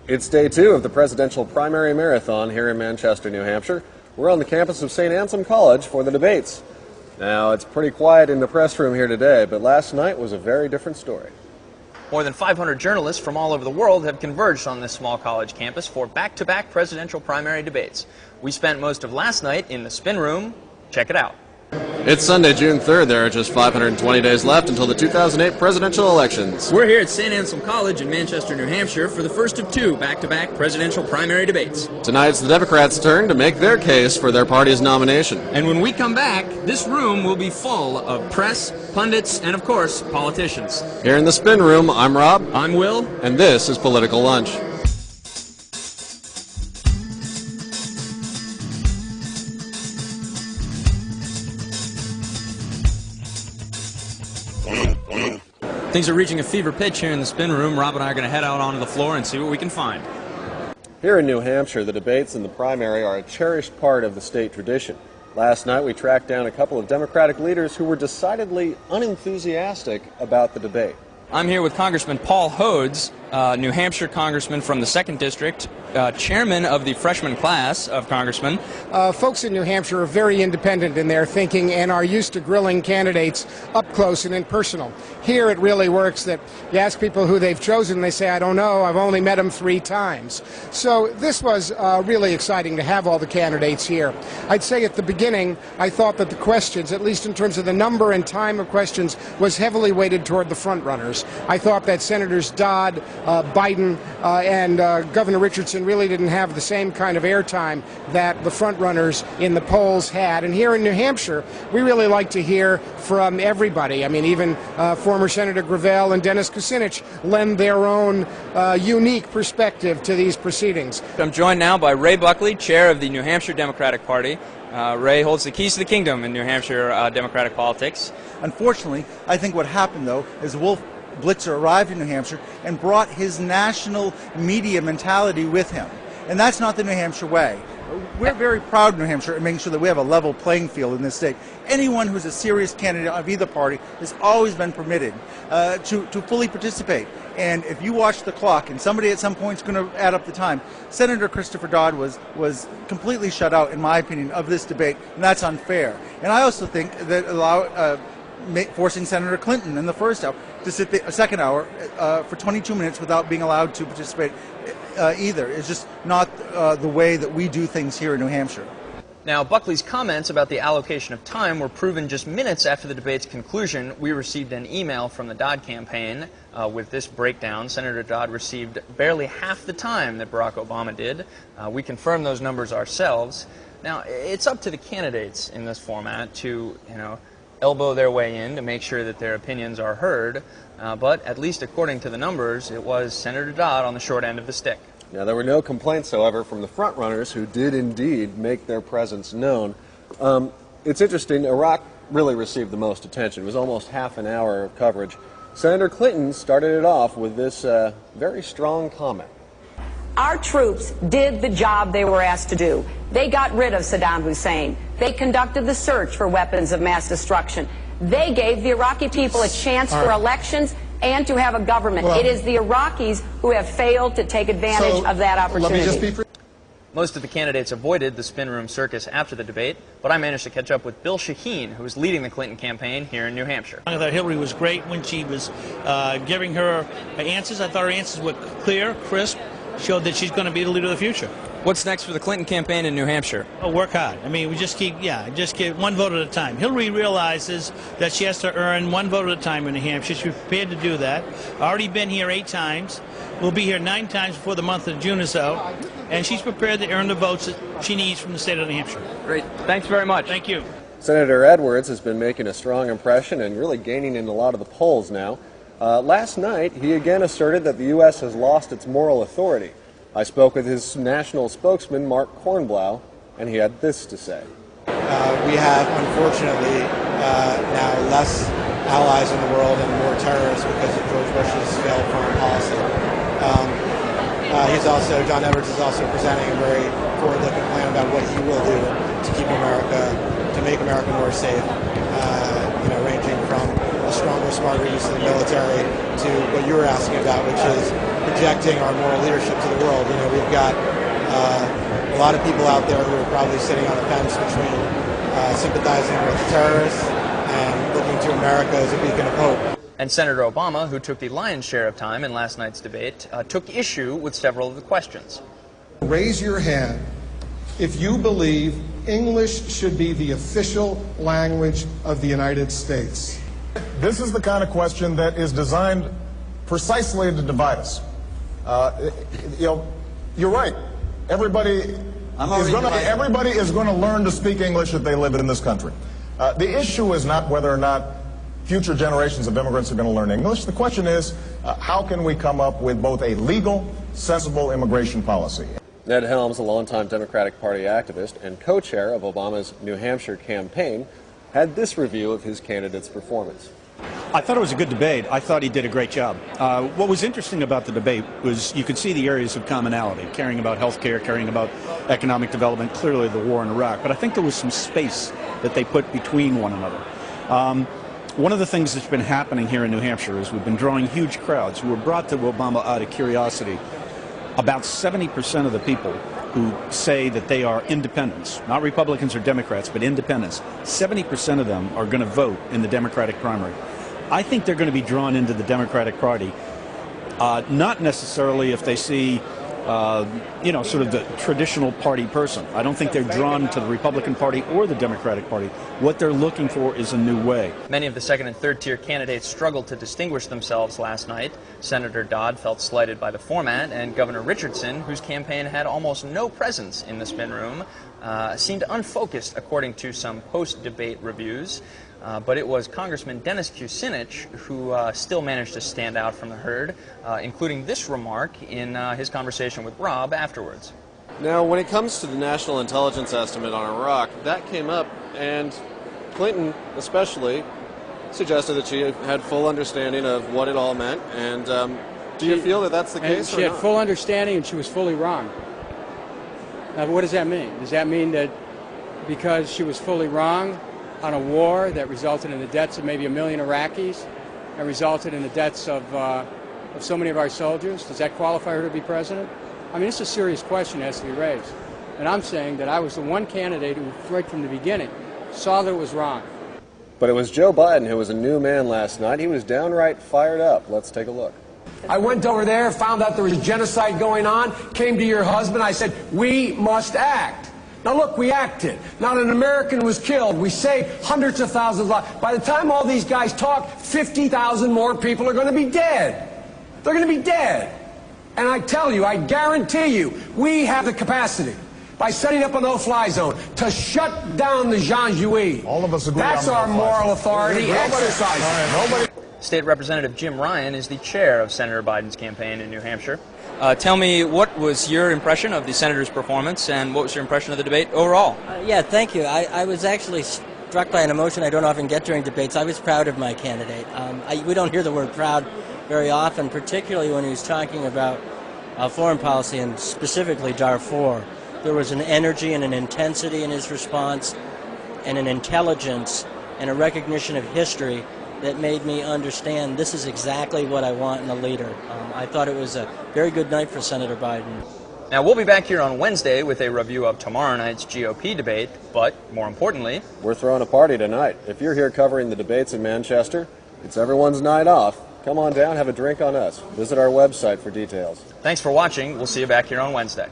It's day 2 of the presidential primary marathon here in Manchester, New Hampshire. We're on the campus of St. Anselm College for the debates. Now, it's pretty quiet in the press room here today, but last night was a very different story. More than 500 journalists from all over the world have converged on this small college campus for back-to-back presidential primary debates. We spent most of last night in the spin room. Check it out. It's Sunday, June 3rd. There are just 520 days left until the 2008 presidential elections. We're here at St. Anselm College in Manchester, New Hampshire for the first of 2 back-to-back presidential primary debates. Tonight's the Democrats' turn to make their case for their party's nomination. And when we come back, this room will be full of press, pundits, and of course, politicians. Here in the spin room, I'm Rob. I'm Will. And this is Political Lunch. Things are reaching a fever pitch here in the spin room. Rob and I are going to head out onto the floor and see what we can find. Here in New Hampshire, the debates in the primary are a cherished part of the state tradition. Last night, we tracked down a couple of Democratic leaders who were decidedly unenthusiastic about the debate. I'm here with Congressman Paul Hodes, New Hampshire congressman from the 2nd District, chairman of the freshman class of congressmen. Folks in New Hampshire are very independent in their thinking and are used to grilling candidates up close and impersonal. Here it really works that you ask people who they've chosen, they say, I don't know, I've only met them 3 times. So this was really exciting to have all the candidates here. I'd say at the beginning, I thought that the questions, at least in terms of the number and time of questions, was heavily weighted toward the front runners. I thought that Senators Dodd, Biden, and Governor Richardson really didn't have the same kind of airtime that the front runners in the polls had. And here in New Hampshire, we really like to hear from everybody. I mean, even former Senator Gravel and Dennis Kucinich lend their own unique perspective to these proceedings. I'm joined now by Ray Buckley, chair of the New Hampshire Democratic Party. Ray holds the keys to the kingdom in New Hampshire Democratic politics. Unfortunately, I think what happened, though, is Wolf Blitzer arrived in New Hampshire and brought his national media mentality with him. And that's not the New Hampshire way. We're very proud in New Hampshire in making sure that we have a level playing field in this state. Anyone who's a serious candidate of either party has always been permitted to fully participate. And if you watch the clock, and somebody at some point is going to add up the time, Senator Christopher Dodd was completely shut out, in my opinion, of this debate, and that's unfair. And I also think that forcing Senator Clinton in the first hour to sit the second hour for 22 minutes without being allowed to participate either is just not the way that we do things here in New Hampshire. Now, Buckley's comments about the allocation of time were proven just minutes after the debate's conclusion. We received an email from the Dodd campaign with this breakdown. Senator Dodd received barely half the time that Barack Obama did. We confirmed those numbers ourselves. Now, it's up to the candidates in this format to, elbow their way in to make sure that their opinions are heard, but at least according to the numbers, it was Senator Dodd on the short end of the stick. Now, there were no complaints, however, from the frontrunners who did indeed make their presence known. It's interesting, Iraq really received the most attention. It was almost half an hour of coverage. Senator Clinton started it off with this very strong comment. Our troops did the job they were asked to do. They got rid of Saddam Hussein. They conducted the search for weapons of mass destruction. They gave the Iraqi people a chance for elections and to have a government. It is the Iraqis who have failed to take advantage of that opportunity. Most of the candidates avoided the spin room circus after the debate, but I managed to catch up with Bill Shaheen, who was leading the Clinton campaign here in New Hampshire. I thought Hillary was great when she was giving her answers. I thought her answers were clear, crisp, showed that she's going to be the leader of the future. What's next for the Clinton campaign in New Hampshire? Oh, work hard. I mean, we just keep one vote at a time. Hillary realizes that she has to earn 1 vote at a time in New Hampshire. She's prepared to do that. Already been here 8 times. We'll be here 9 times before the month of June is out. And she's prepared to earn the votes that she needs from the state of New Hampshire. Great. Thanks very much. Thank you. Senator Edwards has been making a strong impression and really gaining in a lot of the polls now. Last night, he again asserted that the U.S. has lost its moral authority. I spoke with his national spokesman, Mark Kornblau, and he had this to say. We have, unfortunately, now less allies in the world and more terrorists because of George Bush's failed foreign policy. John Edwards is also presenting a very forward-looking plan about what he will do to keep America, to make America more safe, ranging from a stronger, smarter use of the military to what you were asking about, which is projecting our moral leadership to the world. You know, we've got a lot of people out there who are probably sitting on the fence between sympathizing with terrorists and looking to America as a beacon of hope. And Senator Obama, who took the lion's share of time in last night's debate, took issue with several of the questions. Raise your hand if you believe English should be the official language of the United States. This is the kind of question that is designed precisely to divide us. You know, you're right. Everybody is going to learn to speak English if they live in this country. The issue is not whether or not future generations of immigrants are going to learn English. The question is, how can we come up with both a legal, sensible immigration policy? Ed Helms, a longtime Democratic Party activist and co-chair of Obama's New Hampshire campaign, had this review of his candidate's performance. I thought it was a good debate. I thought he did a great job. What was interesting about the debate was you could see the areas of commonality, caring about health care, caring about economic development, clearly the war in Iraq. But I think there was some space that they put between one another. One of the things that's been happening here in New Hampshire is we've been drawing huge crowds who were brought to Obama out of curiosity. About 70% of the people who say that they are independents, not Republicans or Democrats, but independents, 70% of them are going to vote in the Democratic primary. I think they're going to be drawn into the Democratic Party, not necessarily if they see, you know, sort of the traditional party person. I don't think they're drawn to the Republican Party or the Democratic Party. What they're looking for is a new way. Many of the second and third tier candidates struggled to distinguish themselves last night. Senator Dodd felt slighted by the format, and Governor Richardson, whose campaign had almost no presence in the spin room, seemed unfocused according to some post-debate reviews. But it was Congressman Dennis Kucinich who still managed to stand out from the herd, including this remark in his conversation with Rob afterwards. Now, when it comes to the national intelligence estimate on Iraq, that came up, and Clinton especially suggested that she had full understanding of what it all meant. And do you feel that that's the case? She had full understanding, and she was fully wrong. Now, what does that mean? Does that mean that because she was fully wrong on a war that resulted in the deaths of maybe 1 million Iraqis and resulted in the deaths of so many of our soldiers, does that qualify her to be president? I mean, it's a serious question that has to be raised. And I'm saying that I was the one candidate who, right from the beginning, saw that it was wrong. But it was Joe Biden who was a new man last night. He was downright fired up. Let's take a look. I went over there, found out there was genocide going on, came to your husband, I said, we must act. Now look, we acted. Not an American was killed. We saved hundreds of thousands of lives. By the time all these guys talk, 50,000 more people are going to be dead. They're going to be dead. And I tell you, I guarantee you, we have the capacity, by setting up a no-fly zone, to shut down the Janjaweed. All of us agree. That's our moral authority. Exercise. State Representative Jim Ryan is the chair of Senator Biden's campaign in New Hampshire. Tell me, what was your impression of the senator's performance, and what was your impression of the debate overall? Yeah, thank you. I was actually struck by an emotion I don't often get during debates. I was proud of my candidate. We don't hear the word proud very often, particularly when he was talking about foreign policy and specifically Darfur. There was an energy and an intensity in his response and an intelligence and a recognition of history that made me understand this is exactly what I want in a leader. I thought it was a very good night for Senator Biden. Now, we'll be back here on Wednesday with a review of tomorrow night's GOP debate, but more importantly, we're throwing a party tonight. If you're here covering the debates in Manchester, it's everyone's night off. Come on down, have a drink on us. Visit our website for details. Thanks for watching. We'll see you back here on Wednesday.